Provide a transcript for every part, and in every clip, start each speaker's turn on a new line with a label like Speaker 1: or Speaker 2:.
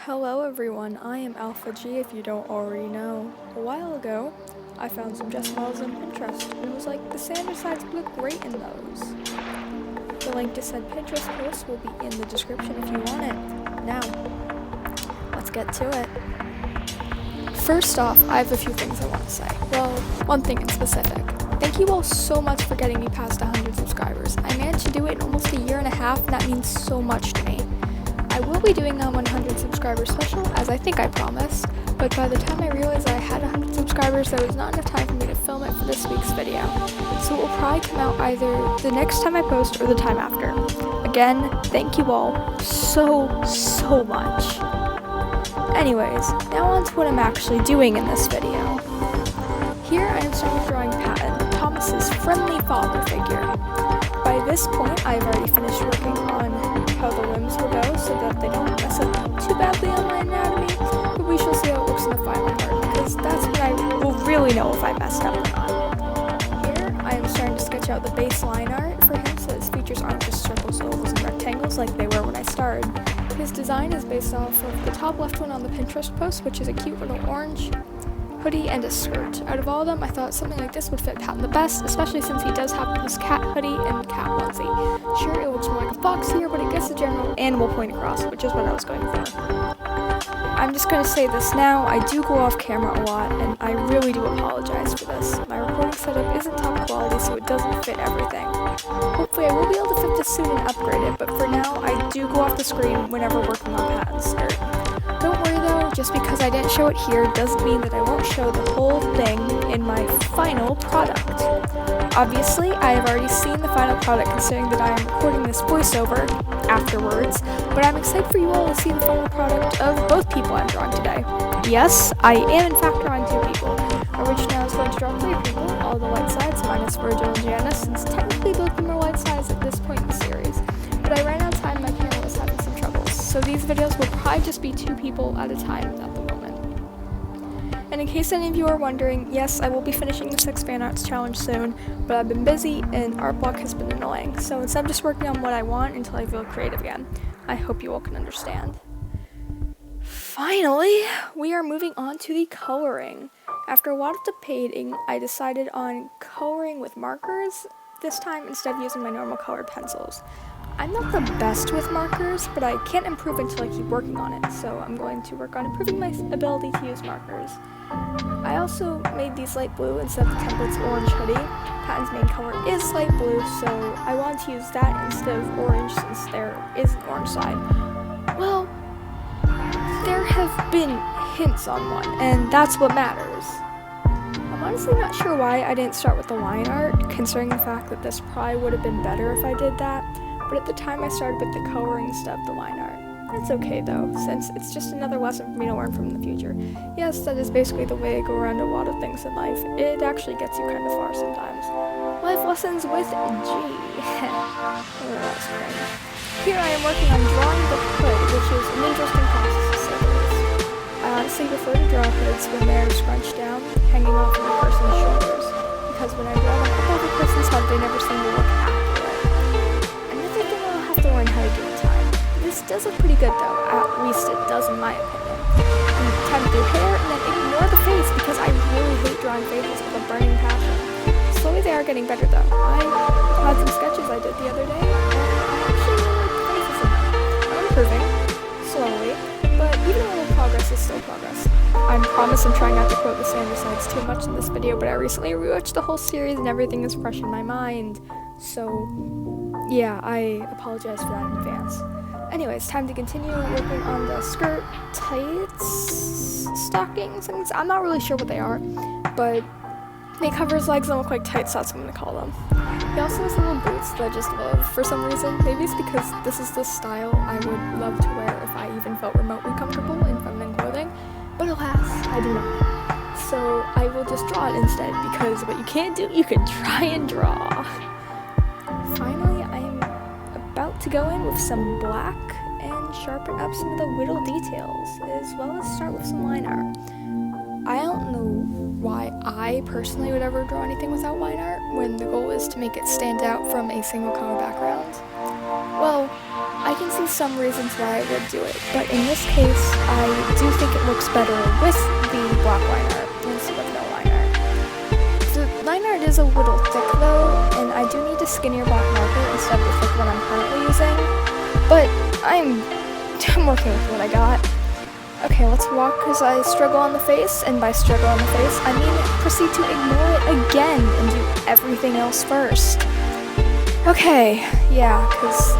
Speaker 1: Hello everyone, I am AlphaG if you don't already know. A while ago, I found some Jess models on Pinterest, and it was like, the sand sides would look great in those. The link to said Pinterest post will be in the description if you want it. Now, let's get to it. First off, I have a few things I want to say. Well, one thing in specific. Thank you all so much for getting me past 100 subscribers. I managed to do it in almost a year and a half, and that means so much to me. I will be doing a 100 subscriber special, as I think I promised, but by the time I realized I had 100 subscribers, there was not enough time for me to film it for this week's video. So it will probably come out either the next time I post or the time after. Again, thank you all so much. Anyways, now on to what I'm actually doing in this video. Here I am starting with drawing Patton, Thomas's friendly father figure. By this point, I've already finished working on how the limbs will go so that they don't mess up too badly on my anatomy, but we shall see how it looks in the final part, because that's when I will really know if I messed up or not. Here, I am starting to sketch out the baseline art for him so his features aren't just circles, ovals, and rectangles like they were when I started. His design is based off of the top left one on the Pinterest post, which is a cute little orange hoodie and a skirt. Out of all of them, I thought something like this would fit Patton the best, especially since he does have this cat hoodie and cat onesie. Sure, it looks more like a fox here, but it gets the general animal point across, which is what I was going for. I'm just going to say this now, I do go off camera a lot, and I really do apologize for this. My recording setup isn't top quality, so it doesn't fit everything. Hopefully I will be able to fit this soon and upgrade it, but for now, I do go off the screen whenever working on Patton's skirt. Don't worry though, just because I didn't show it here doesn't mean that I won't show the whole thing in my final product. Obviously, I have already seen the final product considering that I am recording this voiceover afterwards, but I'm excited for you all to see the final product of both people I'm drawing today. Yes, I am in fact drawing 2 people. Originally I was going to draw 3 people, all the light sides minus Virgil and Janice, since technically both of them are light sides at this point in the series, but I ran out of time and my camera was having some troubles, so these videos will probably just be 2 people at a time at the moment. And in case any of you are wondering, yes, I will be finishing the 6 fan arts challenge soon, but I've been busy and art block has been annoying, so instead I'm just working on what I want until I feel creative again. I hope you all can understand. Finally, we are moving on to the coloring. After a lot of debating, I decided on coloring with markers this time instead of using my normal colored pencils. I'm not the best with markers, but I can't improve until I keep working on it, so I'm going to work on improving my ability to use markers. I also made these light blue instead of the template's orange hoodie. Patton's main color is light blue, so I wanted to use that instead of orange since there is an orange side. Well, there have been hints on one, and that's what matters. I'm honestly not sure why I didn't start with the line art, considering the fact that this probably would have been better if I did that. But at the time I started with the coloring instead of the line art. It's okay though, since it's just another lesson for me to learn from in the future. Yes, that is basically the way I go around a lot of things in life. It actually gets you kind of far sometimes. Life lessons with G. Oh, that's cringe. Here I am working on drawing the hood, which is an interesting process to say the least. I honestly prefer to draw hoods when they're scrunched down, hanging off of a person's shoulders, because when I draw them up over a person's head, they never seem to look accurate. To learn how to do in time. This does look pretty good though, at least it does in my opinion. And time to do hair and then ignore the face because I really hate drawing faces with a burning passion. Slowly they are getting better though. I had some sketches I did the other day and I actually really like the faces in them. I'm improving, slowly, but even a little progress is still progress. I promise I'm trying not to quote the Sandra sides too much in this video, but I recently rewatched the whole series and everything is fresh in my mind, so yeah, I apologize for that in advance. Anyways, time to continue working on the skirt tights, stockings, and I'm not really sure what they are, but they cover his legs and look like tights, so that's what I'm gonna call them. He also has little boots that I just love for some reason. Maybe it's because this is the style I would love to wear if I even felt remotely comfortable in feminine clothing, but alas, I do not. So I will just draw it instead, because what you can't do, you can try and draw. Finally, I'm about to go in with some black and sharpen up some of the little details, as well as start with some line art. I don't know why I personally would ever draw anything without line art when the goal is to make it stand out from a single color background. Well, I can see some reasons why I would do it, but in this case, I do think it looks better with the black line art instead of no line art. The line art is a little thick though, and I do need a skinnier black marker instead of the thick one I'm currently using, but I'm working with what I got. Okay, let's walk as I struggle on the face, and by struggle on the face, I mean proceed to ignore it again and do everything else first. Okay, yeah, because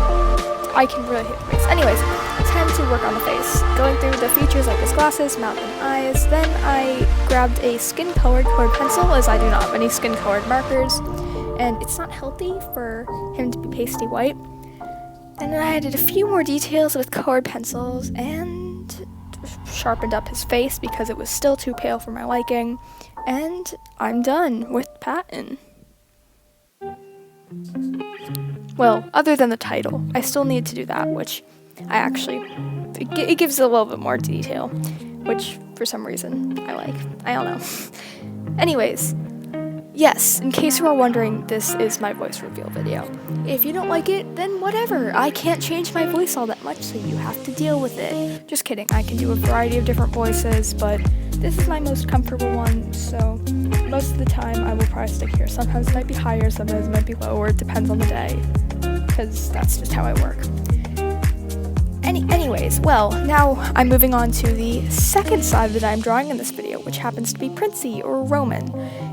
Speaker 1: I can really hit the face. Anyways, time to work on the face. Going through the features like his glasses, mouth, and eyes, then I grabbed a skin-colored colored pencil, as I do not have any skin-colored markers, and it's not healthy for him to be pasty white. And then I added a few more details with colored pencils, and sharpened up his face because it was still too pale for my liking, and I'm done with Patton. Well, other than the title, I still need to do that, which it gives a little bit more detail, which for some reason I like. I don't know. Anyways, yes, in case you are wondering, this is my voice reveal video. If you don't like it, then whatever. I can't change my voice all that much, so you have to deal with it. Just kidding, I can do a variety of different voices, but this is my most comfortable one, so most of the time I will probably stick here. Sometimes it might be higher, sometimes it might be lower, it depends on the day, because that's just how I work. Anyways, well, now I'm moving on to the second side that I'm drawing in this video, which happens to be Princey, or Roman.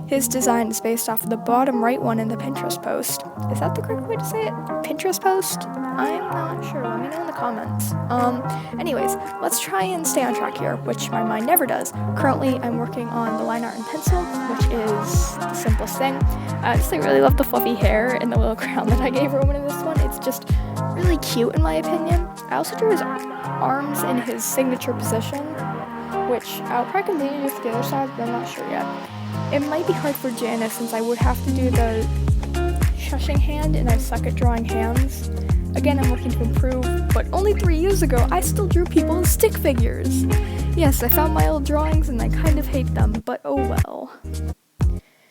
Speaker 1: His design is based off of the bottom right one in the Pinterest post. Is that the correct way to say it? Pinterest post? I'm not sure. Let me know in the comments. Anyways, let's try and stay on track here, which my mind never does. Currently, I'm working on the line art and pencil, which is the simplest thing. I just really love the fluffy hair and the little crown that I gave Roman in this one. It's just really cute in my opinion. I also drew his arms in his signature position, which I'll probably continue with the other side, but I'm not sure yet. It might be hard for Janice since I would have to do the shushing hand, and I suck at drawing hands. Again, I'm working to improve, but only 3 years ago, I still drew people in stick figures. Yes, I found my old drawings and I kind of hate them, but oh well.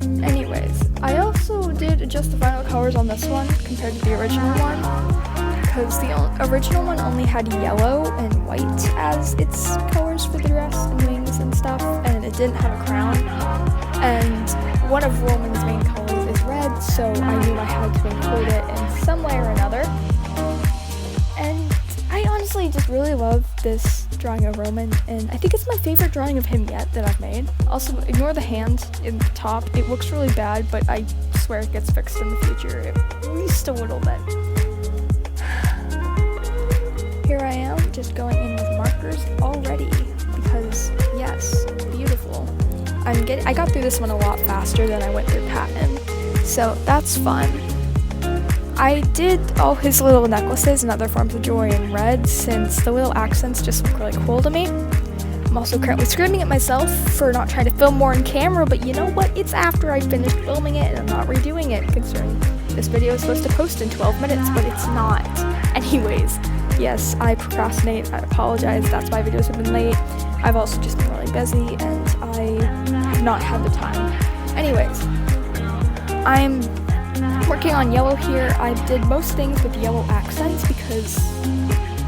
Speaker 1: Anyways, I also did adjust the final colors on this one compared to the original one, because the original one only had yellow and white as its colors for the dress and wings and stuff, and it didn't have a crown. And one of Roman's main colors is red, so I knew I had to include it in some way or another. And I honestly just really love this drawing of Roman, and I think it's my favorite drawing of him yet that I've made. Also, ignore the hand in the top. It looks really bad, but I swear it gets fixed in the future, at least a little bit. Here I am, just going in with markers already, because yes, beautiful. I got through this one a lot faster than I went through Patton, so that's fun. I did all his little necklaces and other forms of jewelry in red, since the little accents just look really cool to me. I'm also currently screaming at myself for not trying to film more on camera, but you know what? It's after I finished filming it and I'm not redoing it, considering this video is supposed to post in 12 minutes, but it's not. Anyways, yes, I procrastinate, I apologize, that's why videos have been late. I've also just been really busy and I have not had the time. Anyways, I'm working on yellow here. I did most things with yellow accents because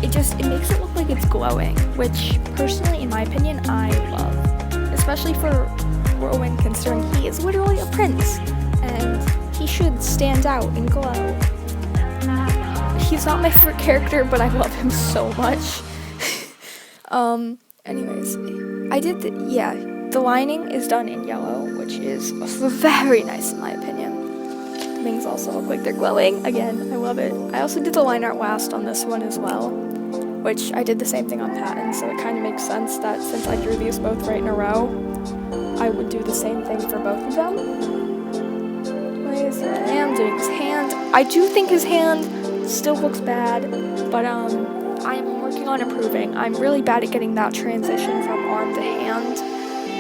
Speaker 1: it makes it look like it's glowing, which personally, in my opinion, I love. Especially for Rowan, considering he is literally a prince and he should stand out and glow. He's not my favorite character, but I love him so much. Anyways, I did the lining is done in yellow, which is very nice in my opinion. The wings also look like they're glowing. Again, I love it. I also did the line art last on this one as well, which I did the same thing on Patton, so it kind of makes sense that since I drew these both right in a row, I would do the same thing for both of them. Anyways, I am doing his hand. I do think his hand still looks bad, but I am working on improving. I'm really bad at getting that transition from arm to hand,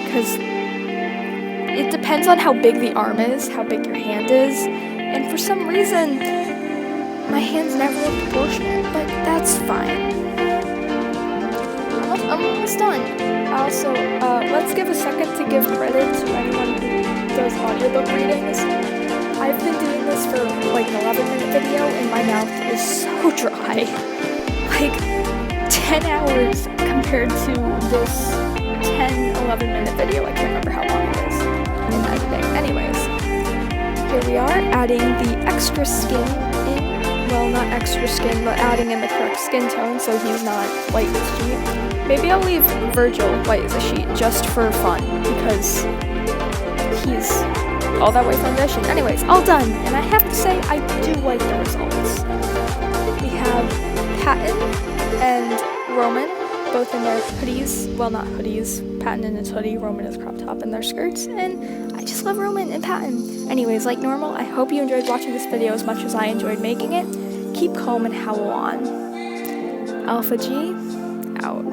Speaker 1: because it depends on how big the arm is, how big your hand is, and for some reason, my hands never look proportionate, but that's fine. I'm almost done. Also, let's give a second to give credit to anyone who does audiobook readings. I've been doing this for like an 11-minute video and my mouth is so dry. 10 hours compared to this 10, 11-minute video. I can't remember how long it is in editing. Anyways, here we are adding the extra skin in. Well, not extra skin, but adding in the correct skin tone so he's not white as sheet. Maybe I'll leave Virgil white as a sheet just for fun because he's all that white foundation. Anyways, all done. And I have to say, I do like the results. We have Patton and Roman, both in their hoodies. Well, not hoodies. Patton in his hoodie, Roman in his crop top and their skirts. And I just love Roman and Patton. Anyways, like normal, I hope you enjoyed watching this video as much as I enjoyed making it. Keep calm and howl on. AlphaG, out.